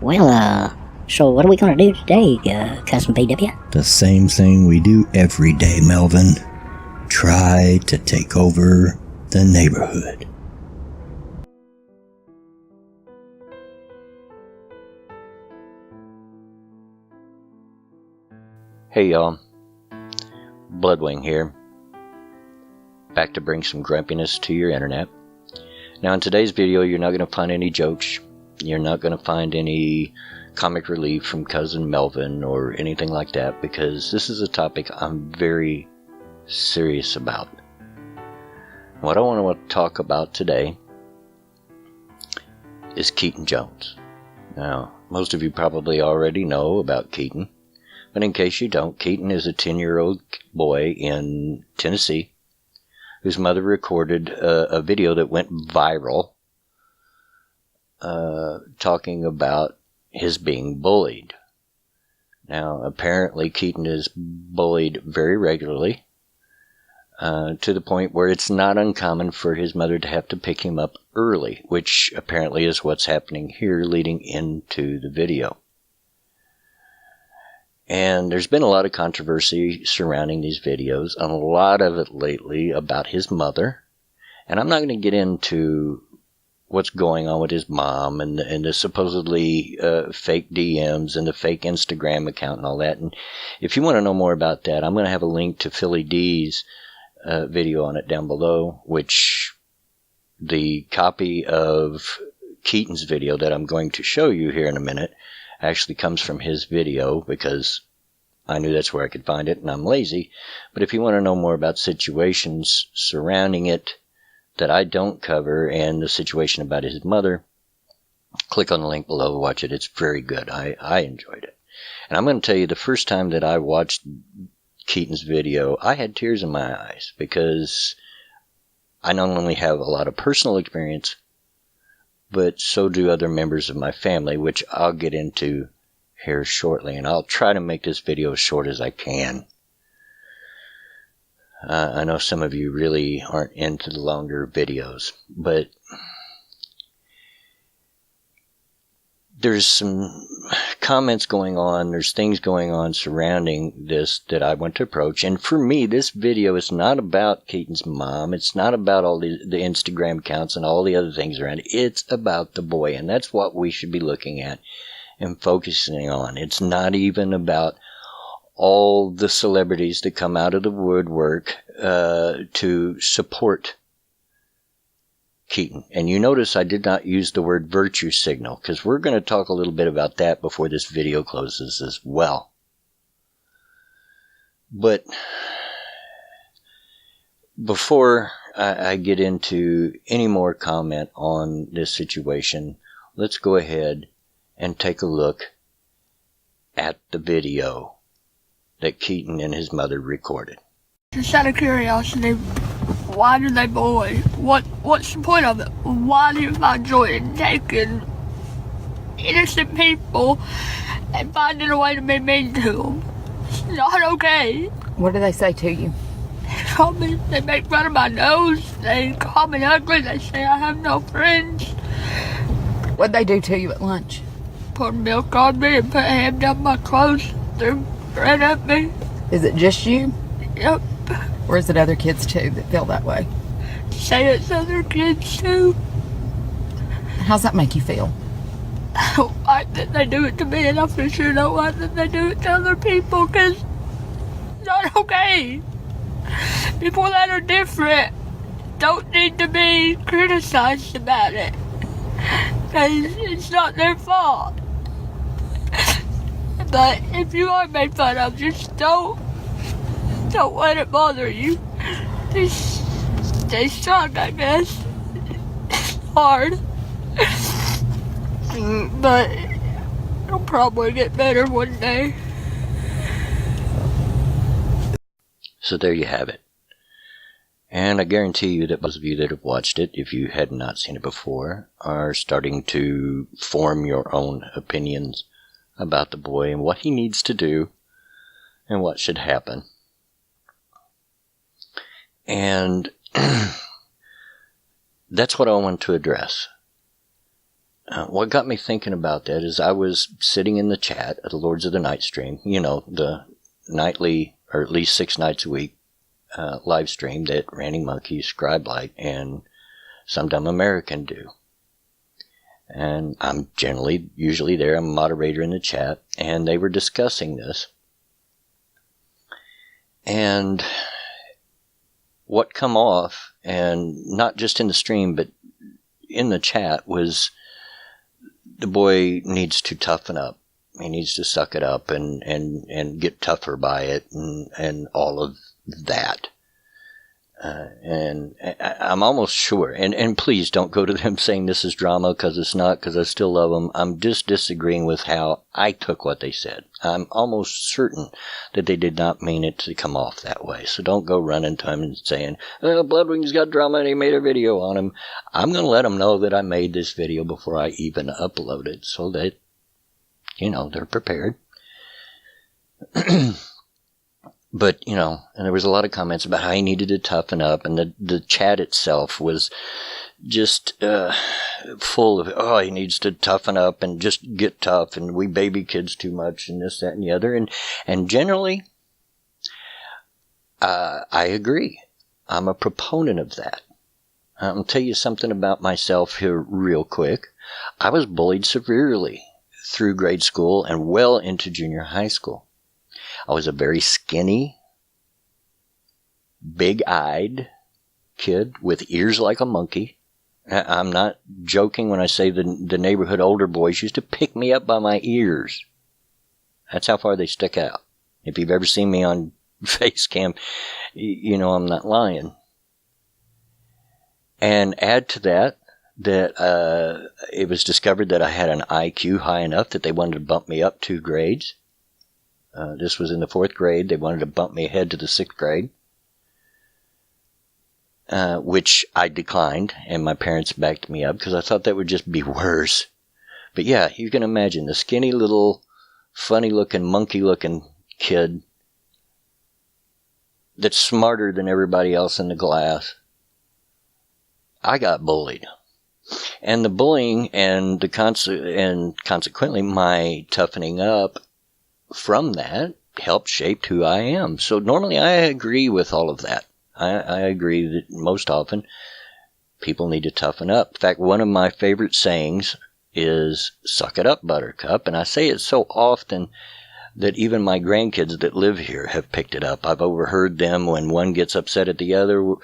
So what are we gonna do today, Cousin PW? The same thing we do every day, Melvin. Try to take over the neighborhood. Hey y'all, Bloodwing here, back to bring some grumpiness to your internet. Now in today's video you're not going to find any jokes, you're not going to find any comic relief from Cousin Melvin or anything like that, because this is a topic I'm very serious about. What I want to talk about today is Keaton Jones. Now most of you probably already know about Keaton. But in case you don't, Keaton is a 10-year-old boy in Tennessee whose mother recorded a video that went viral talking about his being bullied. Now, apparently Keaton is bullied very regularly to the point where it's not uncommon for his mother to have to pick him up early, which apparently is what's happening here leading into the video. And there's been a lot of controversy surrounding these videos, and a lot of it lately about his mother. And I'm not going to get into what's going on with his mom and the supposedly fake DMs and the fake Instagram account and all that. And if you want to know more about that, I'm going to have a link to Philly D's video on it down below, which the copy of Keaton's video that I'm going to show you here in a minute actually comes from his video, because I knew that's where I could find it and I'm lazy. But if you want to know more about situations surrounding it that I don't cover and the situation about his mother, click on the link below, watch it. It's very good. I enjoyed it. And I'm going to tell you, the first time that I watched Keaton's video, I had tears in my eyes, because I not only have a lot of personal experience, but so do other members of my family, which I'll get into here shortly. And I'll try to make this video as short as I can. I know some of you really aren't into the longer videos, but there's some comments going on, there's things going on surrounding this that I want to approach. And for me, this video is not about Keaton's mom. It's not about all the Instagram accounts and all the other things around it. It's about the boy, and that's what we should be looking at and focusing on. It's not even about all the celebrities that come out of the woodwork to support Keaton. And you notice I did not use the word virtue signal, because we're going to talk a little bit about that before this video closes as well. But before I get into any more comment on this situation, let's go ahead and take a look at the video that Keaton and his mother recorded. Just out of curiosity, why do they bully? What's the point of it? Why do you find joy in taking innocent people and finding a way to be mean to them? It's not okay. What do they say to you? They make fun of my nose. They call me ugly. They say I have no friends. What'd they do to you at lunch? Pour milk on me and put a hand down my clothes. Threw bread at me. Is it just you? Yep. Or is it other kids too that feel that way? Say it's other kids too. How's that make you feel? I don't like that they do it to me, and I for sure don't like that they do it to other people, because it's not okay. People that are different don't need to be criticized about it, because it's not their fault. But if you are made fun of, just don't let it bother you. Just stay strong, I guess. It's hard. But it'll probably get better one day. So there you have it. And I guarantee you that most of you that have watched it, if you had not seen it before, are starting to form your own opinions about the boy and what he needs to do and what should happen. And that's what I want to address. what got me thinking about that is I was sitting in the chat at the Lords of the Night stream, the nightly, or at least 6 nights a week, live stream that Randy Monkey, Scribe Light, and Some Dumb American do. And I'm usually there. I'm a moderator in the chat, and they were discussing this. And what come off, and not just in the stream, but in the chat, was the boy needs to toughen up. He needs to suck it up and get tougher by it and all of that. And I'm almost sure, and please don't go to them saying this is drama, because it's not, because I still love them. I'm just disagreeing with how I took what they said. I'm almost certain that they did not mean it to come off that way. So don't go running to them and saying, Bloodwing's got drama and he made a video on him. I'm going to let them know that I made this video before I even upload it, so that, they're prepared. But, and there was a lot of comments about how he needed to toughen up, and the chat itself was just full of, he needs to toughen up and just get tough, and we baby kids too much, and this, that, and the other. And generally, I agree. I'm a proponent of that. I'll tell you something about myself here real quick. I was bullied severely through grade school and well into junior high school. I was a very skinny, big-eyed kid with ears like a monkey. I'm not joking when I say the neighborhood older boys used to pick me up by my ears. That's how far they stick out. If you've ever seen me on face cam, I'm not lying. And add to that it was discovered that I had an IQ high enough that they wanted to bump me up 2 grades. This was in the 4th grade. They wanted to bump me ahead to the 6th grade, which I declined, and my parents backed me up because I thought that would just be worse. But yeah, you can imagine the skinny little, funny-looking, monkey-looking kid that's smarter than everybody else in the class. I got bullied. And the bullying and consequently my toughening up from that helped shape who I am. So normally I agree with all of that. I agree that most often people need to toughen up. In fact, one of my favorite sayings is, suck it up, buttercup. And I say it so often that even my grandkids that live here have picked it up. I've overheard them when one gets upset at the other,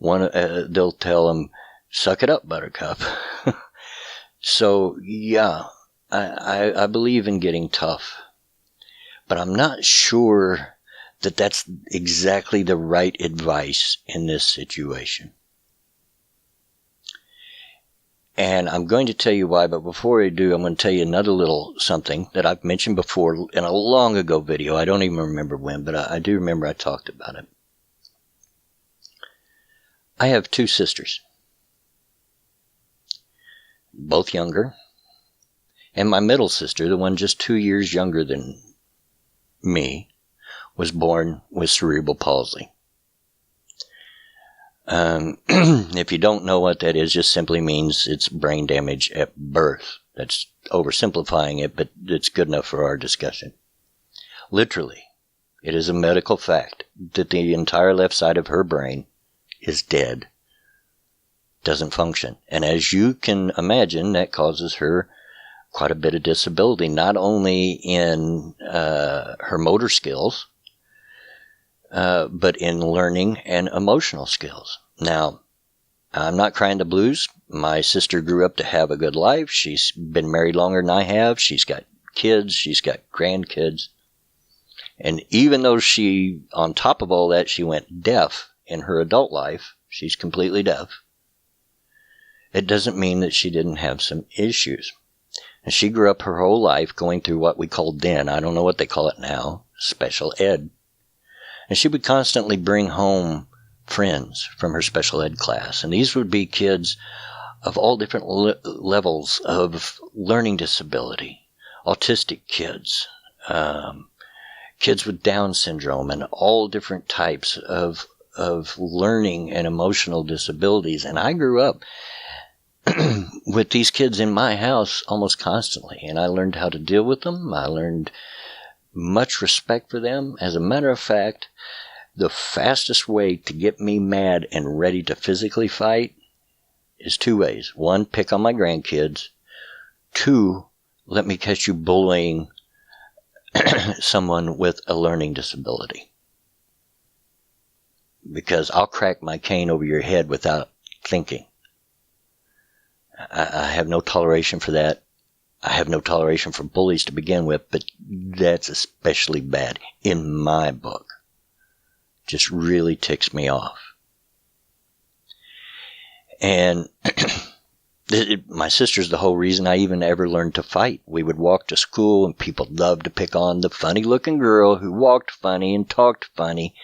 they'll tell them, suck it up, buttercup. So, yeah, I believe in getting tough. But I'm not sure that that's exactly the right advice in this situation. And I'm going to tell you why, but before I do, I'm going to tell you another little something that I've mentioned before in a long ago video. I don't even remember when, but I do remember I talked about it. I have 2 sisters, both younger, and my middle sister, the one just 2 years younger than me, was born with cerebral palsy. If you don't know what that is, just simply means it's brain damage at birth. That's oversimplifying it, but it's good enough for our discussion. Literally, it is a medical fact that the entire left side of her brain is dead, doesn't function. And as you can imagine, that causes her quite a bit of disability, not only in her motor skills, but in learning and emotional skills. Now, I'm not crying the blues. My sister grew up to have a good life. She's been married longer than I have. She's got kids. She's got grandkids. And even though she, on top of all that, she went deaf in her adult life, she's completely deaf, it doesn't mean that she didn't have some issues. And she grew up her whole life going through what we called then, I don't know what they call it now, special ed. And she would constantly bring home friends from her special ed class. And these would be kids of all different levels of learning disability, autistic kids, kids with Down syndrome, and all different types of learning and emotional disabilities. And I grew up with these kids in my house almost constantly, and I learned how to deal with them. I learned much respect for them. As a matter of fact, the fastest way to get me mad and ready to physically fight is 2 ways. 1, pick on my grandkids. 2, let me catch you bullying someone with a learning disability. Because I'll crack my cane over your head without thinking. I have no toleration for that. I have no toleration for bullies to begin with, but that's especially bad in my book. Just really ticks me off. And my sister's the whole reason I even ever learned to fight. We would walk to school and people loved to pick on the funny looking girl who walked funny and talked funny.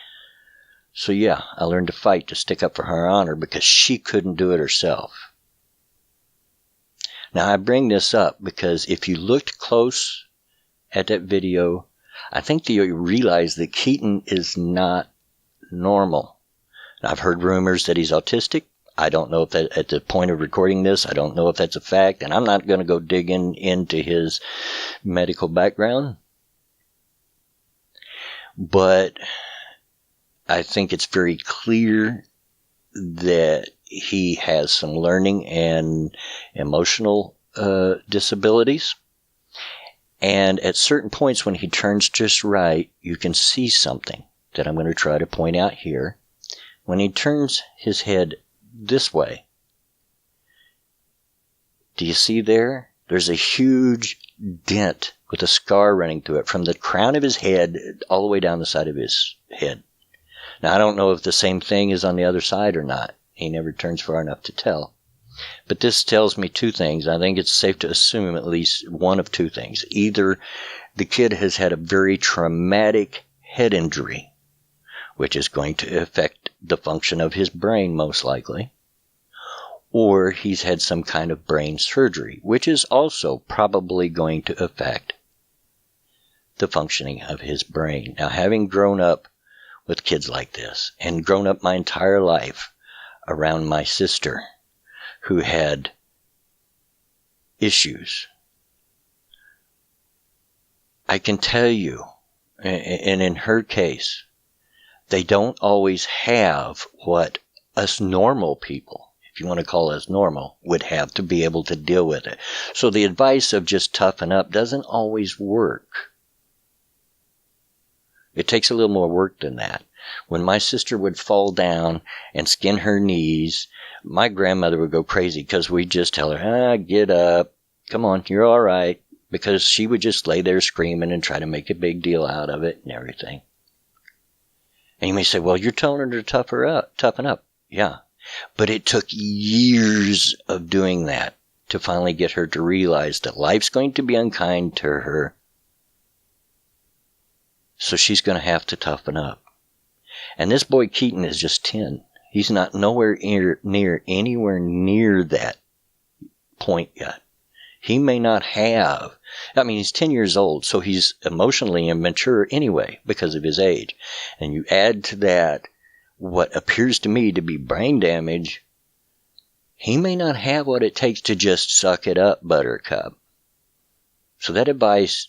So yeah, I learned to fight, to stick up for her honor because she couldn't do it herself. Now I bring this up because if you looked close at that video, I think that you realize that Keaton is not normal. I've heard rumors that he's autistic. I don't know if that, at the point of recording this, I don't know if that's a fact, and I'm not going to go digging into his medical background. But I think it's very clear that he has some learning and emotional disabilities. And at certain points when he turns just right, you can see something that I'm going to try to point out here. When he turns his head this way, do you see there? There's a huge dent with a scar running through it from the crown of his head all the way down the side of his head. Now, I don't know if the same thing is on the other side or not. He never turns far enough to tell. But this tells me 2 things. I think it's safe to assume at least one of 2 things. Either the kid has had a very traumatic head injury, which is going to affect the function of his brain most likely, or he's had some kind of brain surgery, which is also probably going to affect the functioning of his brain. Now, having grown up with kids like this and grown up my entire life around my sister who had issues, I can tell you, and in her case, they don't always have what us normal people, if you want to call us normal, would have to be able to deal with it. So the advice of just toughen up doesn't always work. It takes a little more work than that. When my sister would fall down and skin her knees, my grandmother would go crazy because we'd just tell her, get up, come on, you're all right, because she would just lay there screaming and try to make a big deal out of it and everything. And you may say, well, you're telling her to toughen up. Yeah, but it took years of doing that to finally get her to realize that life's going to be unkind to her. So she's going to have to toughen up. And this boy Keaton is just 10. He's not anywhere near that point yet. He may not have, he's 10 years old, so he's emotionally immature anyway because of his age. And you add to that what appears to me to be brain damage, he may not have what it takes to just suck it up, buttercup. So that advice,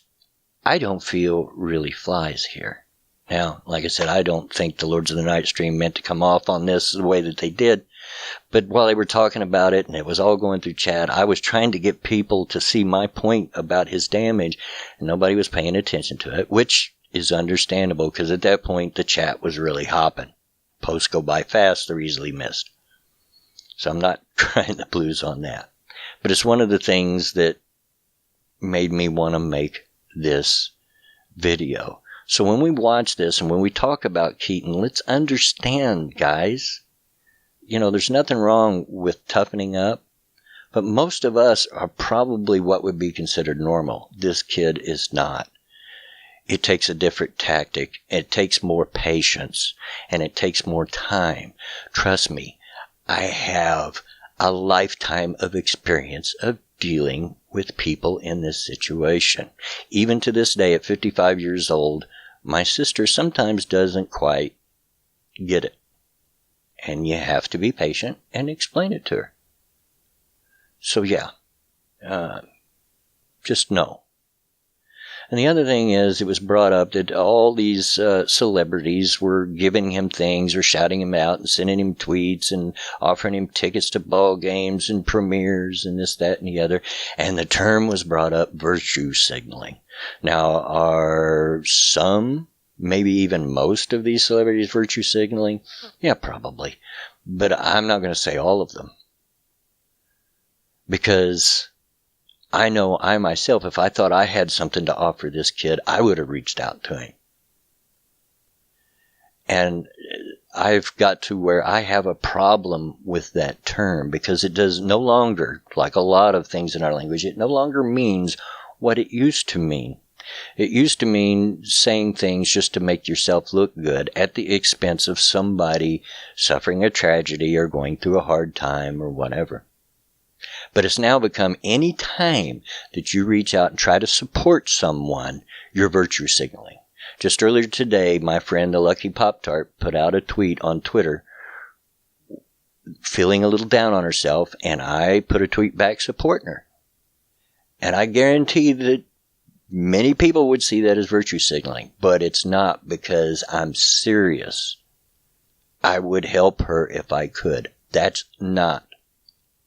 I don't feel really flies here. Now, like I said, I don't think the Lords of the Night Stream meant to come off on this the way that they did. But while they were talking about it and it was all going through chat, I was trying to get people to see my point about his damage, and nobody was paying attention to it, which is understandable because at that point the chat was really hopping. Posts go by fast, they're easily missed. So I'm not trying to blues on that. But it's one of the things that made me want to make this video. So when we watch this and when we talk about Keaton, let's understand, guys, there's nothing wrong with toughening up, but most of us are probably what would be considered normal. This kid is not. It takes a different tactic. It takes more patience, and it takes more time. Trust me, I have a lifetime of experience of dealing with people in this situation. Even to this day, at 55 years old, my sister sometimes doesn't quite get it. And you have to be patient and explain it to her. So yeah, just no. And the other thing is, it was brought up that all these celebrities were giving him things or shouting him out and sending him tweets and offering him tickets to ball games and premieres and this, that, and the other. And the term was brought up, virtue signaling. Now, are some, maybe even most of these celebrities virtue signaling? Yeah, probably. But I'm not going to say all of them. Because I know I myself, if I thought I had something to offer this kid, I would have reached out to him. And I've got to where I have a problem with that term because it does no longer, like a lot of things in our language, it no longer means what it used to mean. It used to mean saying things just to make yourself look good at the expense of somebody suffering a tragedy or going through a hard time or whatever. But it's now become any time that you reach out and try to support someone, you're virtue signaling. Just earlier today, my friend, the Lucky Pop-Tart, put out a tweet on Twitter feeling a little down on herself, and I put a tweet back supporting her. And I guarantee that many people would see that as virtue signaling, but it's not, because I'm serious. I would help her if I could. That's not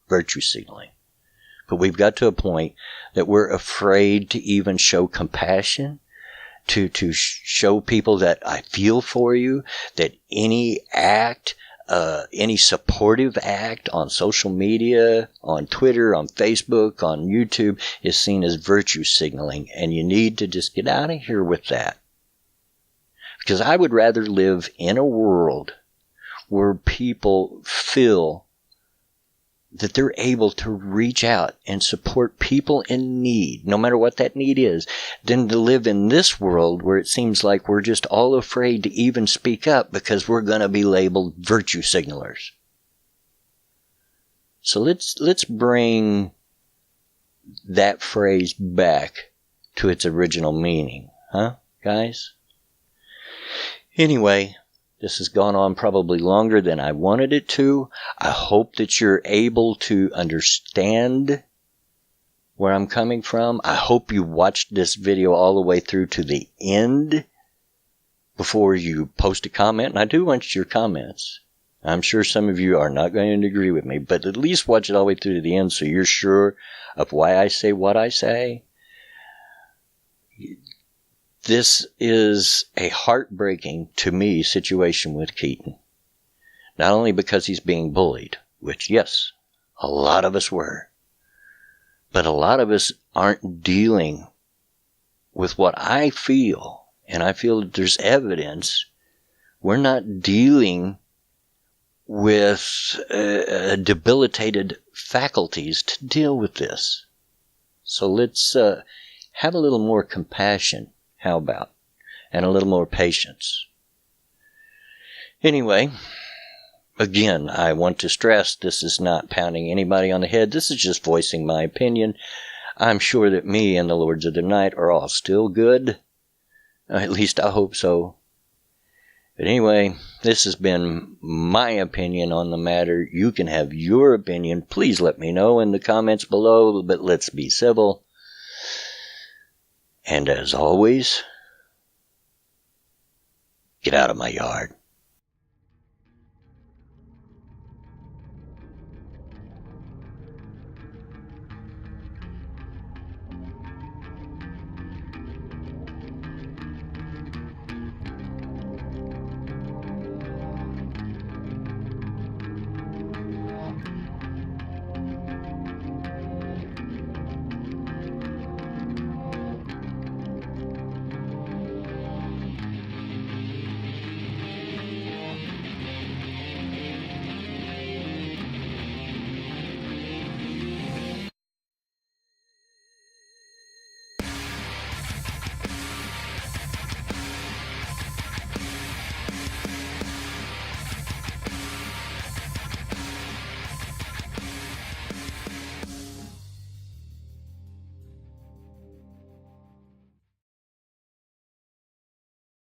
virtue signaling. But we've got to a point that we're afraid to even show compassion, to show people that I feel for you, that any act, any supportive act on social media, on Twitter, on Facebook, on YouTube is seen as virtue signaling, and you need to just get out of here with that. Because I would rather live in a world where people feel that they're able to reach out and support people in need, no matter what that need is, than to live in this world where it seems like we're just all afraid to even speak up because we're going to be labeled virtue signalers. So let's bring that phrase back to its original meaning, huh, guys? Anyway, this has gone on probably longer than I wanted it to. I hope that you're able to understand where I'm coming from. I hope you watched this video all the way through to the end before you post a comment. And I do want your comments. I'm sure some of you are not going to agree with me, but at least watch it all the way through to the end so you're sure of why I say what I say. This is a heartbreaking, to me, situation with Keaton. Not only because he's being bullied, which, yes, a lot of us were, but a lot of us aren't dealing with what I feel, and I feel that there's evidence. We're not dealing with debilitated faculties to deal with this. So let's have a little more compassion. How about? And a little more patience. Anyway, again, I want to stress this is not pounding anybody on the head. This is just voicing my opinion. I'm sure that me and the Lords of the Night are all still good. At least I hope so. But anyway, this has been my opinion on the matter. You can have your opinion. Please let me know in the comments below, but let's be civil. And as always, get out of my yard.